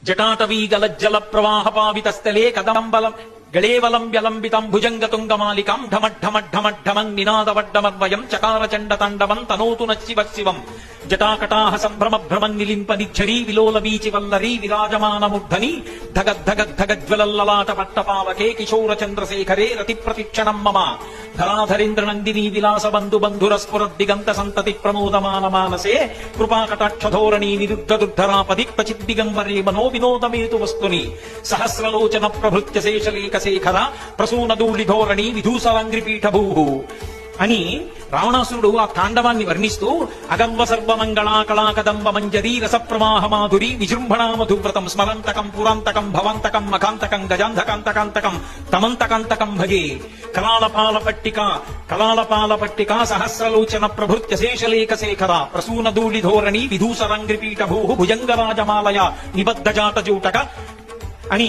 జటాటవీగలజ్జల ప్రవాహ పావితస్థలే కదంబలం గళేవలం వ్యలంబితం భుజంగతుంగమాలికం ఢమఢమఢమఢమం నినాదవడ్డమర్వయం చకార చండ తాండవం తనోతు నశివం జటాకటాహ సంభ్రమ భ్రమం నిలింప నిఝరీ విలోల వీచి వల్లరీ విరాజమానముద్ధని ధగద్ధగద్ధగజ్వలల్లలాట పట్టపావకే కిశోర చంద్రశేఖరే రతి ప్రతిక్షణం మమ ధరాధరేంద్ర నందినీ విలాస బంధు బంధుర స్ఫురద్దిగంత సంతతి ప్రమోదమాన మానసే కృపాకటాక్షధోరణీ నిరుద్ధ దుర్ధరాపది క్వచిద్దిగంబరే మనో వినోదమేతు వస్తుని సహస్రలోచన ప్రభృత్య శేషలేఖ శేఖర ప్రసూనదూళి ధోరణి విధూసరాంగ్రిపీఠభూ అని రావణాసురుడు ఆ తాండవాన్ని వర్ణిస్తూ అగంవ సర్వమంగళా కళాకదంబ మంజరీ రసప్రవాహ మాధురి విజృంభణా మధువ్రతం స్మరంతకం పురాంతకం భవంతకం మకాంతకం గజాంధకాంతకాంతకం తమంతకాంతకం భజే కళాళపాల పట్టిక సహస్రలోచన ప్రభృత్య శేషలేఖ శేఖర ప్రసూనదూళి ధోరణి విధూసరాంగ్రిపీఠభూ భుజంగరాజమాలయ నిబద్ధజాటజూటక అని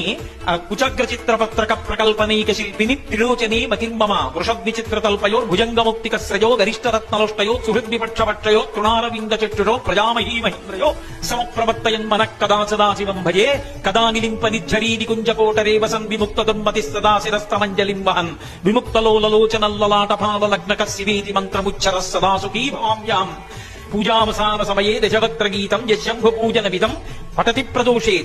కుచగ్ర చిత్రపత్రక ప్రకల్పనైక శిల్పిని త్రిలోచనే మతిర్మమ వృషద్విచిత్రతల్పయో భుజంగముక్తికశ్రయో గరిష్టరత్నలుష్టయో సుహృద్విపక్షపక్షయో తృణారవింద చక్షురో ప్రజామహీ మహీంద్రయో సమప్రవర్తయన్మన కదా సదాశివం భజే కదా నిలింప నిఝరీది కుంజకోటరే వసన్ విముక్త దుర్మతి సదా శిరస్తమంజలిం వహన్ విముక్తలోలలోచనల్లలాటపాల లగ్నక శివేతి మంత్రముచ్చర సదా సుఖీ భవామ్యాం పూజావసాన సమయే దశవక్త్ర గీతం యశంభు పూజన విధం పఠతి ప్రదోషే